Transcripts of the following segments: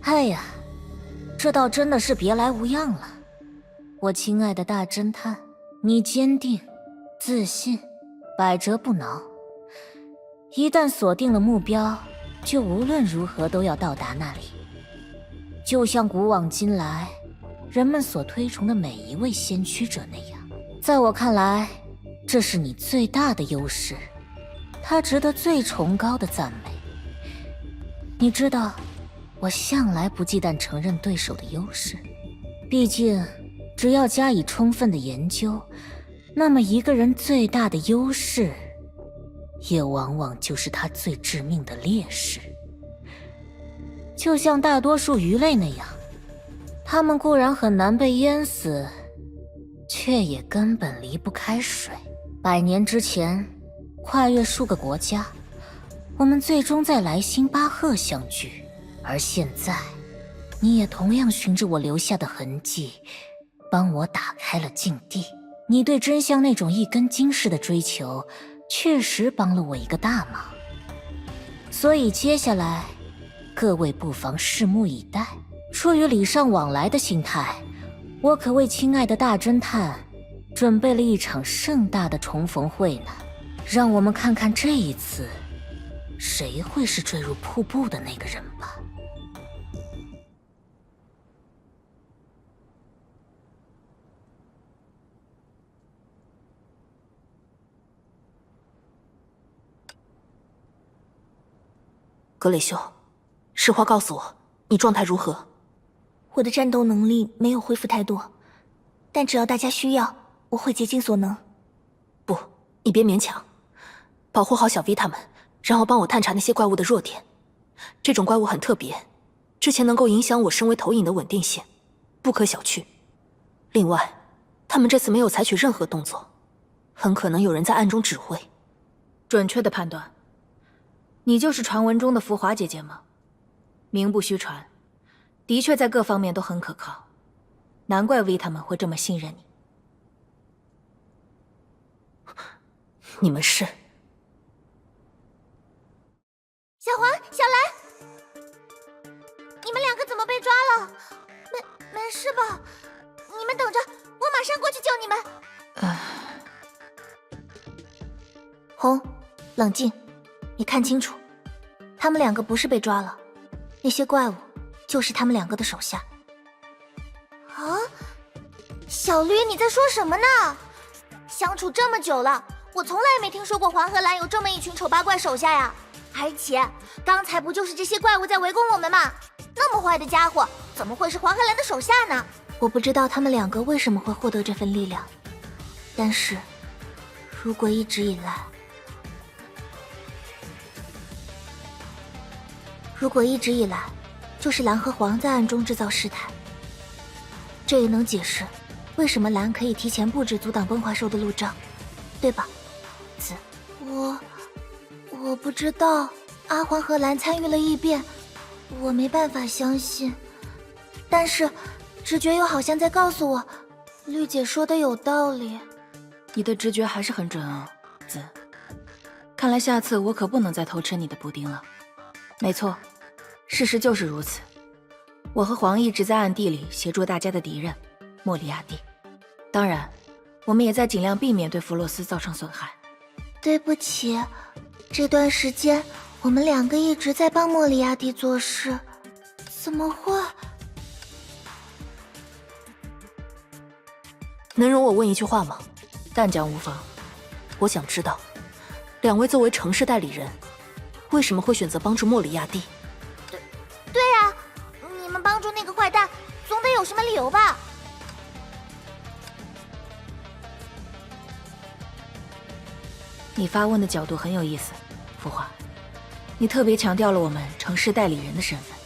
哎呀，这倒真的是别来无恙了。我亲爱的大侦探，你坚定、自信、百折不挠。一旦锁定了目标，就无论如何都要到达那里。就像古往今来人们所推崇的每一位先驱者那样，在我看来，这是你最大的优势，它值得最崇高的赞美。你知道，我向来不忌惮承认对手的优势，毕竟只要加以充分的研究，那么一个人最大的优势也往往就是他最致命的劣势。就像大多数鱼类那样，它们固然很难被淹死，却也根本离不开水。100年之前，跨越数个国家，我们最终在莱辛巴赫相聚。而现在，你也同样循着我留下的痕迹，帮我打开了禁地。你对真相那种一根筋似的追求，确实帮了我一个大忙。所以接下来，各位不妨拭目以待。出于礼尚往来的心态，我可为亲爱的大侦探准备了一场盛大的重逢会呢。让我们看看这一次，谁会是坠入瀑布的那个人吧。格雷修，实话告诉我，你状态如何？我的战斗能力没有恢复太多，但只要大家需要，我会竭尽所能。不，你别勉强，保护好小 V 他们，然后帮我探查那些怪物的弱点。这种怪物很特别，之前能够影响我身为投影的稳定性，不可小觑。另外，他们这次没有采取任何动作，很可能有人在暗中指挥。准确的判断。你就是传闻中的浮华姐姐吗？名不虚传，的确在各方面都很可靠，难怪 V 他们会这么信任你。你们是？小黄、小兰，你们两个怎么被抓了？没事吧？你们等着，我马上过去救你们。红，冷静。你看清楚，他们两个不是被抓了，那些怪物就是他们两个的手下。啊，小绿，你在说什么呢？相处这么久了，我从来没听说过黄河蓝有这么一群丑八怪手下呀！而且刚才不就是这些怪物在围攻我们吗？那么坏的家伙，怎么会是黄河蓝的手下呢？我不知道他们两个为什么会获得这份力量，但是如果一直以来就是蓝和黄在暗中制造事态，这也能解释为什么蓝可以提前布置阻挡崩华兽的路障，对吧？子，我不知道，阿黄和蓝参与了异变，我没办法相信，但是直觉又好像在告诉我，绿姐说的有道理。你的直觉还是很准哦，子。看来下次我可不能再偷吃你的布丁了。没错，事实就是如此。我和黄一直在暗地里协助大家的敌人莫里亚蒂，当然，我们也在尽量避免对弗洛斯造成损害。对不起，这段时间我们两个一直在帮莫里亚蒂做事，怎么会？能容我问一句话吗？但讲无妨。我想知道，两位作为城市代理人，为什么会选择帮助莫里亚蒂？对啊，你们帮助那个坏蛋，总得有什么理由吧？你发问的角度很有意思，浮华。你特别强调了我们城市代理人的身份，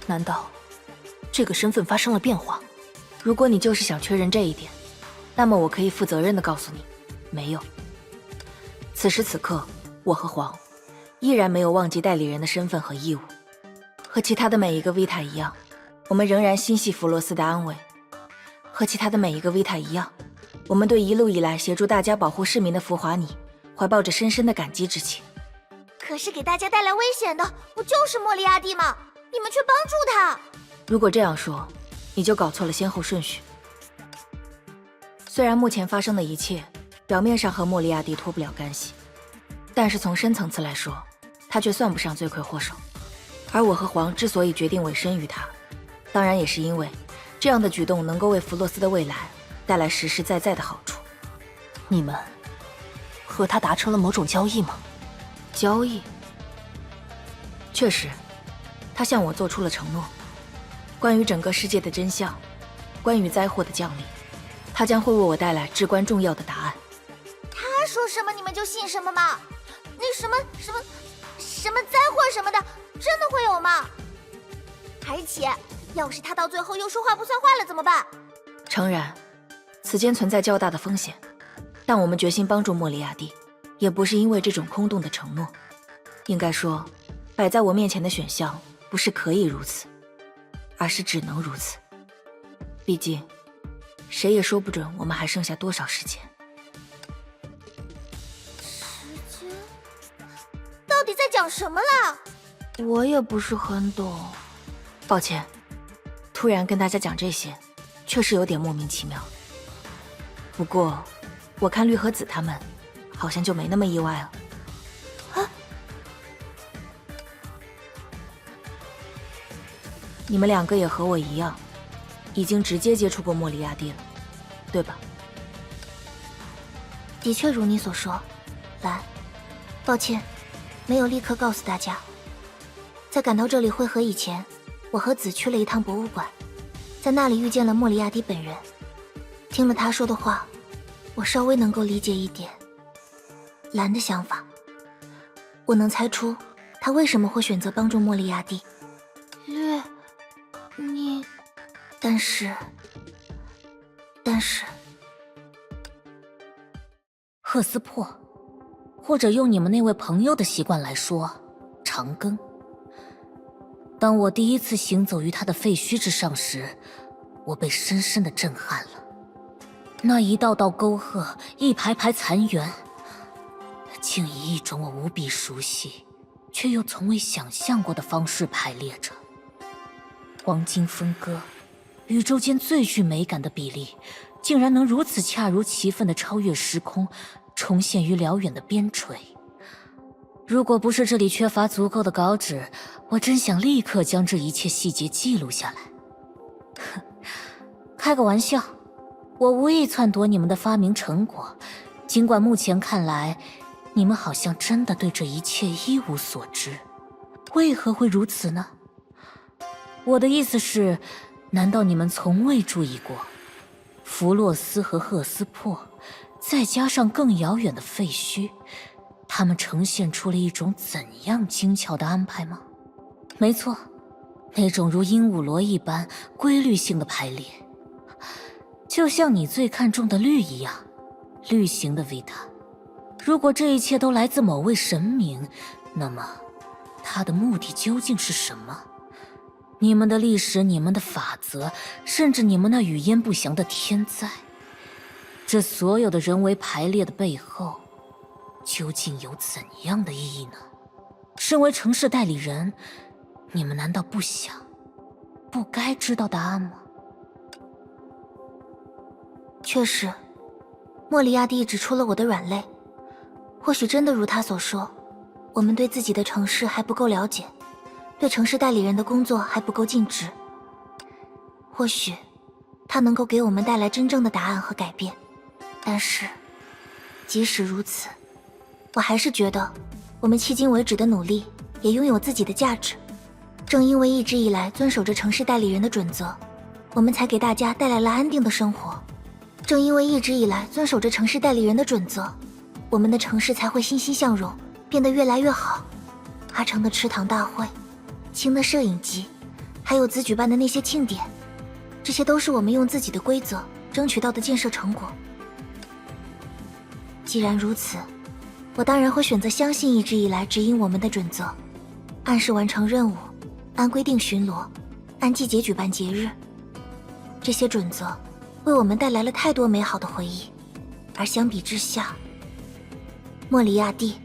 难道这个身份发生了变化？如果你就是想确认这一点，那么我可以负责任的告诉你，没有。此时此刻，我和黄依然没有忘记代理人的身份和义务。和其他的每一个维塔一样，我们仍然心系弗罗斯的安危。和其他的每一个维塔一样，我们对一路以来协助大家保护市民的福华尼怀抱着深深的感激之情。可是给大家带来危险的不就是莫利亚蒂吗？你们却帮助他。如果这样说，你就搞错了先后顺序。虽然目前发生的一切表面上和莫利亚蒂脱不了干系，但是从深层次来说，他却算不上罪魁祸首。而我和黄之所以决定委身于他，当然也是因为这样的举动能够为弗洛斯的未来带来实实在在的好处。你们和他达成了某种交易吗？交易？确实，他向我做出了承诺，关于整个世界的真相，关于灾祸的降临，他将会为我带来至关重要的答案。他说什么你们就信什么吗？那什么灾祸什么的，真的会有吗？而且，要是他到最后又说话不算话了怎么办？诚然，此间存在较大的风险，但我们决心帮助莫里亚蒂，也不是因为这种空洞的承诺。应该说，摆在我面前的选项不是可以如此，而是只能如此。毕竟，谁也说不准我们还剩下多少时间。时间？到底在讲什么啦？我也不是很懂。抱歉，突然跟大家讲这些，确实有点莫名其妙。不过，我看绿和紫他们好像就没那么意外了。你们两个也和我一样，已经直接接触过莫里亚蒂了，对吧？的确如你所说，蓝。抱歉，没有立刻告诉大家。在赶到这里会合以前，我和紫去了一趟博物馆，在那里遇见了莫里亚蒂本人。听了他说的话，我稍微能够理解一点蓝的想法。我能猜出他为什么会选择帮助莫里亚蒂。绿，你……但是，赫斯珀，或者用你们那位朋友的习惯来说，长庚。当我第一次行走于他的废墟之上时，我被深深的震撼了。那一道道沟壑，一排排残垣，竟以一种我无比熟悉却又从未想象过的方式排列着。黄金分割，宇宙间最具美感的比例，竟然能如此恰如其分地超越时空，重现于辽远的边陲。如果不是这里缺乏足够的稿纸，我真想立刻将这一切细节记录下来。哼，开个玩笑，我无意篡夺你们的发明成果，尽管目前看来，你们好像真的对这一切一无所知。为何会如此呢？我的意思是，难道你们从未注意过，弗洛斯和赫斯珀，再加上更遥远的废墟，他们呈现出了一种怎样精巧的安排吗？没错，那种如鹦鹉螺一般规律性的排列，就像你最看重的绿一样，绿型的维塔。如果这一切都来自某位神明，那么他的目的究竟是什么？你们的历史，你们的法则，甚至你们那语焉不详的天灾，这所有的人为排列的背后，究竟有怎样的意义呢？身为城市代理人，你们难道不想、不该知道答案吗？确实，莫里亚蒂指出了我的软肋。或许真的如他所说，我们对自己的城市还不够了解，对城市代理人的工作还不够尽职。或许他能够给我们带来真正的答案和改变，但是即使如此，我还是觉得我们迄今为止的努力也拥有自己的价值。正因为一直以来遵守着城市代理人的准则，我们才给大家带来了安定的生活。正因为一直以来遵守着城市代理人的准则，我们的城市才会欣欣向荣，变得越来越好。阿城的吃糖大会，青的摄影集，还有子举办的那些庆典，这些都是我们用自己的规则争取到的建设成果。既然如此，我当然会选择相信一直以来指引我们的准则：按时完成任务，按规定巡逻，按季节举办节日。这些准则为我们带来了太多美好的回忆，而相比之下，莫里亚蒂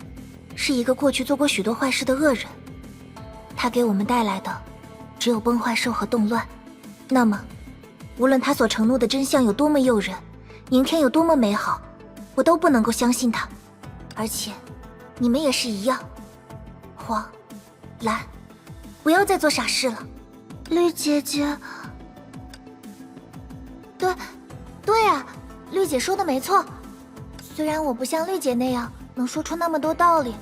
是一个过去做过许多坏事的恶人，他给我们带来的只有崩坏兽和动乱。那么，无论他所承诺的真相有多么诱人，明天有多么美好，我都不能够相信他。而且，你们也是一样。黄、蓝，不要再做傻事了。绿姐姐，对啊，绿姐说的没错。虽然我不像绿姐那样能说出那么多道理，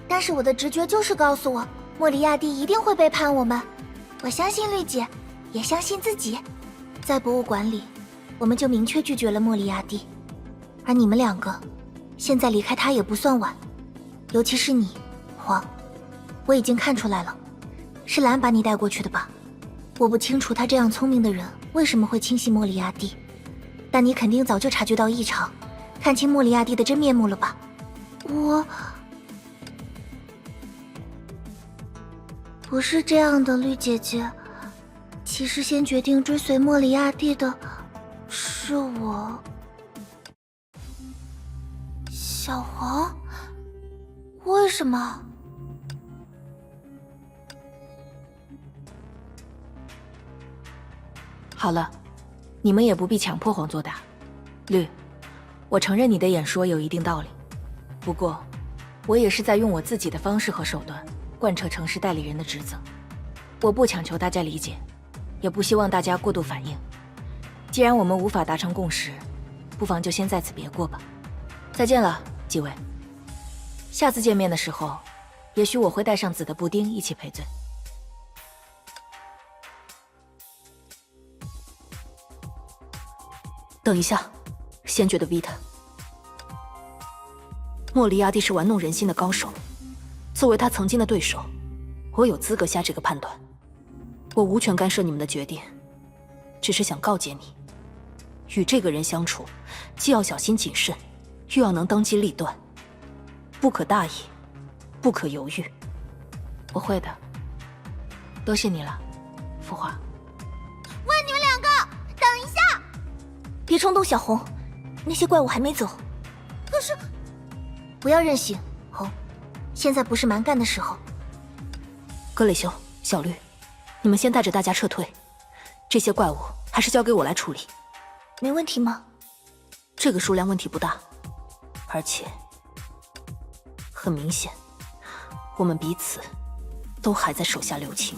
但是我的直觉就是告诉我，莫里亚蒂一定会背叛我们。我相信绿姐，也相信自己。在博物馆里，我们就明确拒绝了莫里亚蒂，而你们两个现在离开他也不算晚，尤其是你，黄，我已经看出来了，是蓝把你带过去的吧？我不清楚他这样聪明的人为什么会轻信莫里亚蒂，但你肯定早就察觉到异常，看清莫里亚蒂的真面目了吧？我不是这样的，绿姐姐。其实先决定追随莫里亚蒂的是我。小黄，为什么？好了，你们也不必强迫黄作大。绿，我承认你的演说有一定道理，不过我也是在用我自己的方式和手段贯彻城市代理人的职责。我不强求大家理解，也不希望大家过度反应。既然我们无法达成共识，不妨就先在此别过吧。再见了，几位。下次见面的时候，也许我会带上紫的布丁一起赔罪。等一下，先觉的维塔，莫里亚蒂是玩弄人心的高手，作为他曾经的对手，我有资格下这个判断。我无权干涉你们的决定，只是想告诫你，与这个人相处，既要小心谨慎，又要能当机立断，不可大意，不可犹豫。我会的，多谢你了，浮华。喂，你们两个，等一下！别冲动，小红，那些怪物还没走。可是，不要任性，红，现在不是蛮干的时候。格雷修、小绿，你们先带着大家撤退，这些怪物还是交给我来处理。没问题吗？这个数量问题不大，而且很明显，我们彼此都还在手下留情。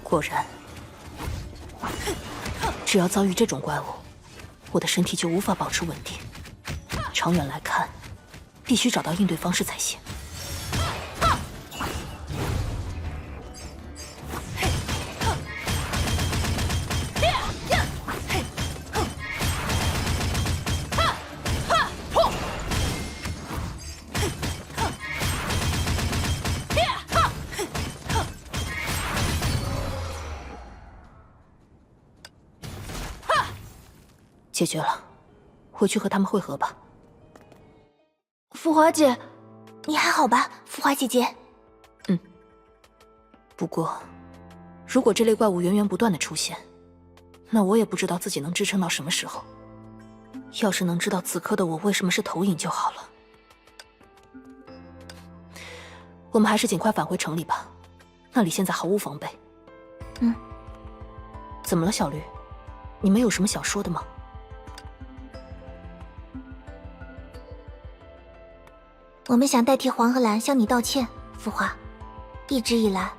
果然，只要遭遇这种怪物，我的身体就无法保持稳定。长远来看，必须找到应对方式才行。解决了，回去和他们会合吧。浮华姐，你还好吧？浮华姐姐。不过，如果这类怪物源源不断的出现，那我也不知道自己能支撑到什么时候。要是能知道此刻的我为什么是投影就好了。我们还是尽快返回城里吧，那里现在毫无防备。怎么了，小绿？你们有什么想说的吗？我们想代替黄和蓝向你道歉，浮华。一直以来，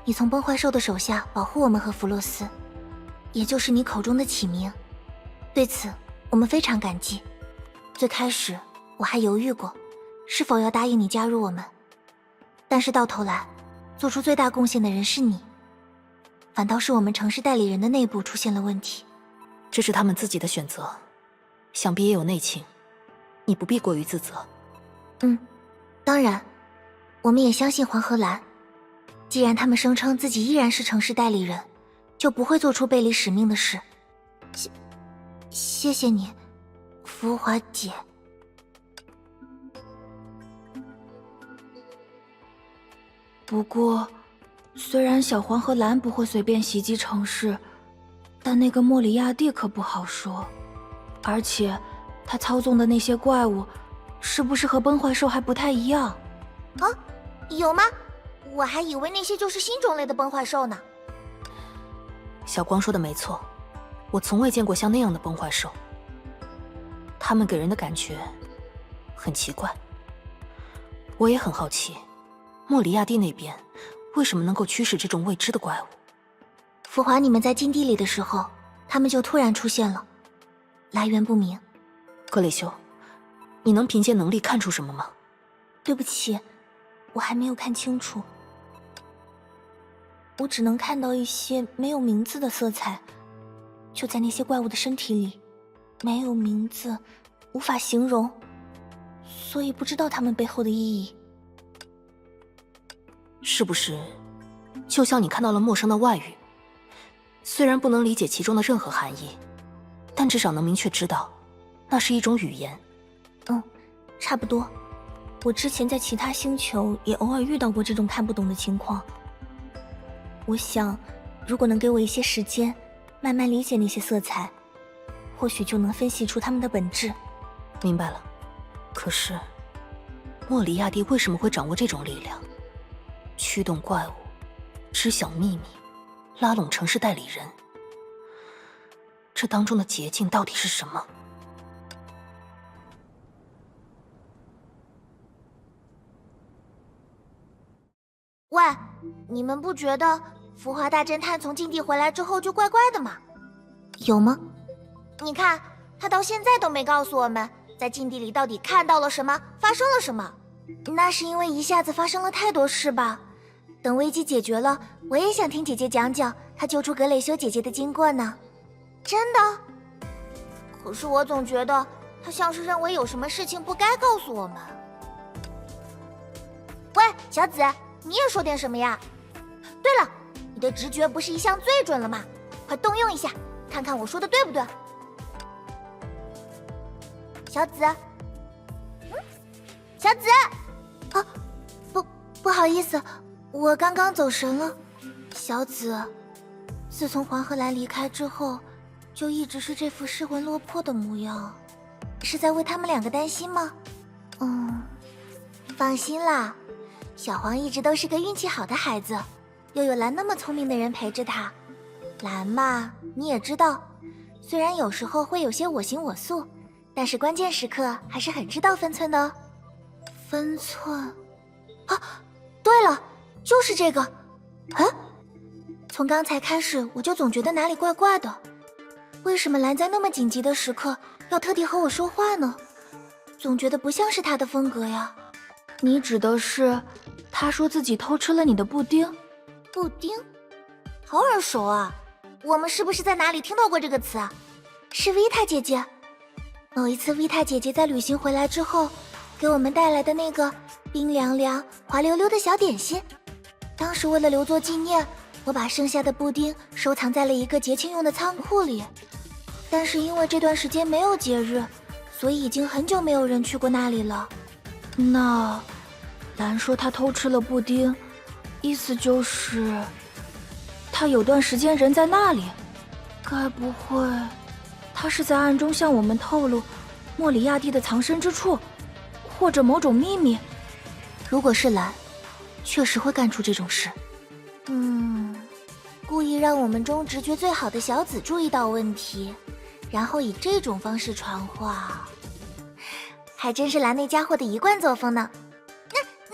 你从崩坏兽的手下保护我们和弗洛斯，也就是你口中的启明。对此，我们非常感激。最开始我还犹豫过，是否要答应你加入我们，但是到头来，做出最大贡献的人是你，反倒是我们城市代理人的内部出现了问题。这是他们自己的选择，想必也有内情，你不必过于自责。当然，我们也相信黄和蓝。既然他们声称自己依然是城市代理人，就不会做出背离使命的事。谢谢你，浮华姐。不过，虽然小黄和蓝不会随便袭击城市，但那个莫里亚蒂可不好说。而且，他操纵的那些怪物，是不是和崩坏兽还不太一样？啊，有吗？我还以为那些就是新种类的崩坏兽呢。小光说的没错，我从未见过像那样的崩坏兽。他们给人的感觉很奇怪。我也很好奇，莫里亚蒂那边为什么能够驱使这种未知的怪物？浮华，你们在禁地里的时候，他们就突然出现了，来源不明。格雷修，你能凭借能力看出什么吗？对不起，我还没有看清楚。我只能看到一些没有名字的色彩，就在那些怪物的身体里，没有名字，无法形容，所以不知道它们背后的意义。是不是就像你看到了陌生的外语？虽然不能理解其中的任何含义，但至少能明确知道那是一种语言。差不多。我之前在其他星球也偶尔遇到过这种看不懂的情况。我想，如果能给我一些时间，慢慢理解那些色彩，或许就能分析出它们的本质。明白了。可是，莫里亚蒂为什么会掌握这种力量？驱动怪物，知晓秘密，拉拢城市代理人，这当中的捷径到底是什么？喂，你们不觉得浮华大侦探从禁地回来之后就怪怪的吗？有吗？你看，他到现在都没告诉我们，在禁地里到底看到了什么，发生了什么。那是因为一下子发生了太多事吧。等危机解决了，我也想听姐姐讲讲她救出格蕾修姐姐的经过呢。真的？可是我总觉得她像是认为有什么事情不该告诉我们。喂，小紫，你也说点什么呀？对了，你的直觉不是一向最准了吗？快动用一下，看看我说的对不对。小紫，小紫，啊，不好意思，我刚刚走神了。小紫，自从黄鹤兰离开之后，就一直是这副失魂落魄的模样，是在为他们两个担心吗？放心啦。小黄一直都是个运气好的孩子，又有兰那么聪明的人陪着他。兰嘛，你也知道，虽然有时候会有些我行我素，但是关键时刻还是很知道分寸的哦。分寸？啊，对了，就是这个。啊，从刚才开始我就总觉得哪里怪怪的，为什么兰在那么紧急的时刻要特地和我说话呢？总觉得不像是他的风格呀。你指的是他说自己偷吃了你的布丁？布丁？好耳熟啊，我们是不是在哪里听到过这个词啊？是维塔姐姐。某一次维塔姐姐在旅行回来之后，给我们带来的那个冰凉凉、滑溜溜的小点心。当时为了留作纪念，我把剩下的布丁收藏在了一个节庆用的仓库里。但是因为这段时间没有节日，所以已经很久没有人去过那里了。那兰说他偷吃了布丁，意思就是他有段时间人在那里。该不会他是在暗中向我们透露莫里亚蒂的藏身之处，或者某种秘密？如果是兰，确实会干出这种事。故意让我们中直觉最好的小紫注意到问题，然后以这种方式传话，还真是兰那家伙的一贯作风呢。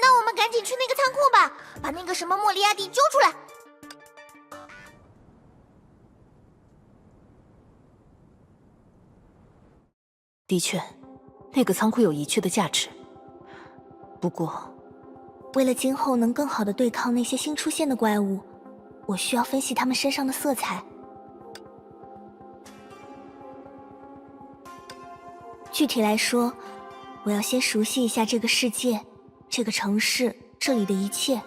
那我们赶紧去那个仓库吧，把那个什么莫里亚蒂揪出来。的确，那个仓库有一去的价值。不过，为了今后能更好的对抗那些新出现的怪物，我需要分析他们身上的色彩。具体来说，我要先熟悉一下这个世界、这个城市、这里的一切。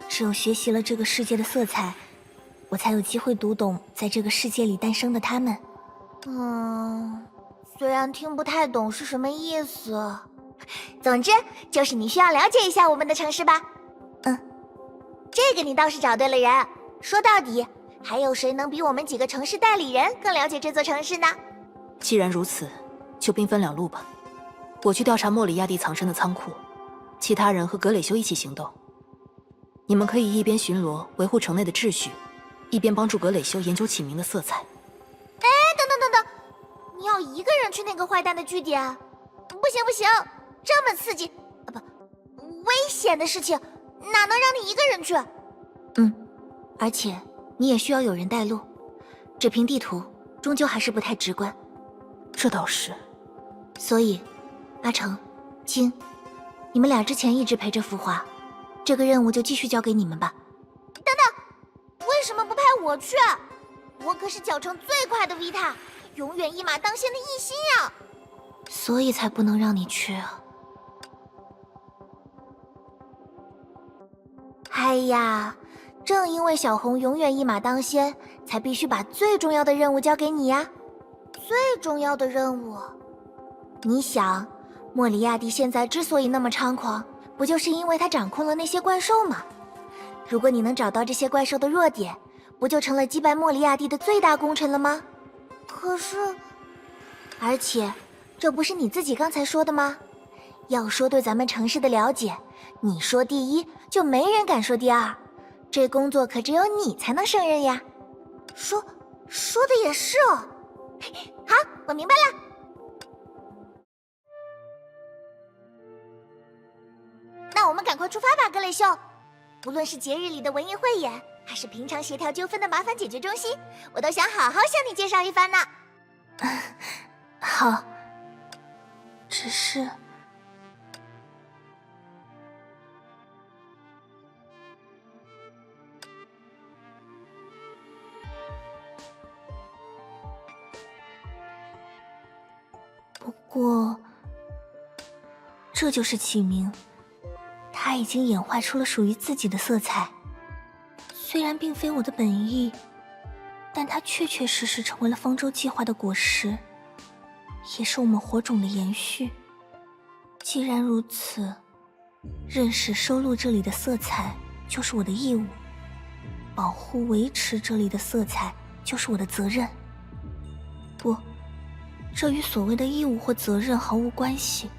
只有学习了这个世界的色彩，我才有机会读懂在这个世界里诞生的他们。虽然听不太懂是什么意思，总之就是你需要了解一下我们的城市吧。这个你倒是找对了人。说到底，还有谁能比我们几个城市代理人更了解这座城市呢？既然如此，就兵分两路吧。我去调查莫里亚蒂藏身的仓库，其他人和格蕾修一起行动。你们可以一边巡逻维护城内的秩序，一边帮助格蕾修研究起名的色彩。哎，等，你要一个人去那个坏蛋的据点？不行，这么刺激危险的事情，哪能让你一个人去？而且你也需要有人带路，这屏地图终究还是不太直观。这倒是。所以，阿成、金，你们俩之前一直陪着浮华，这个任务就继续交给你们吧。等等，为什么不派我去？我可是脚程最快的维塔，永远一马当先的一心呀！所以才不能让你去啊。哎呀，正因为小红永远一马当先，才必须把最重要的任务交给你呀。最重要的任务，你想，莫里亚蒂现在之所以那么猖狂，不就是因为他掌控了那些怪兽吗？如果你能找到这些怪兽的弱点，不就成了击败莫里亚蒂的最大功臣了吗？可是，而且，这不是你自己刚才说的吗？要说对咱们城市的了解，你说第一，就没人敢说第二。这工作可只有你才能胜任呀。说的也是哦。好，我明白了。那我们赶快出发吧，格蕾秀。无论是节日里的文艺汇演，还是平常协调纠纷的麻烦解决中心，我都想好好向你介绍一番呢。好，只是……不过，这就是启明，他已经演化出了属于自己的色彩。虽然并非我的本意，但它确确实实成为了方舟计划的果实，也是我们火种的延续。既然如此，认识收录这里的色彩就是我的义务，保护维持这里的色彩就是我的责任。不，这与所谓的义务或责任毫无关系。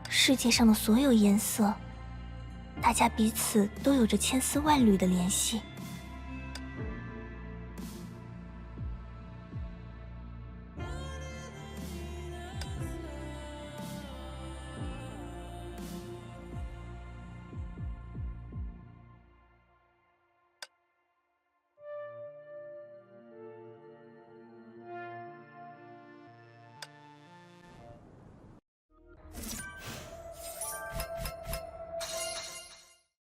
世界上的所有颜色，大家彼此都有着千丝万缕的联系。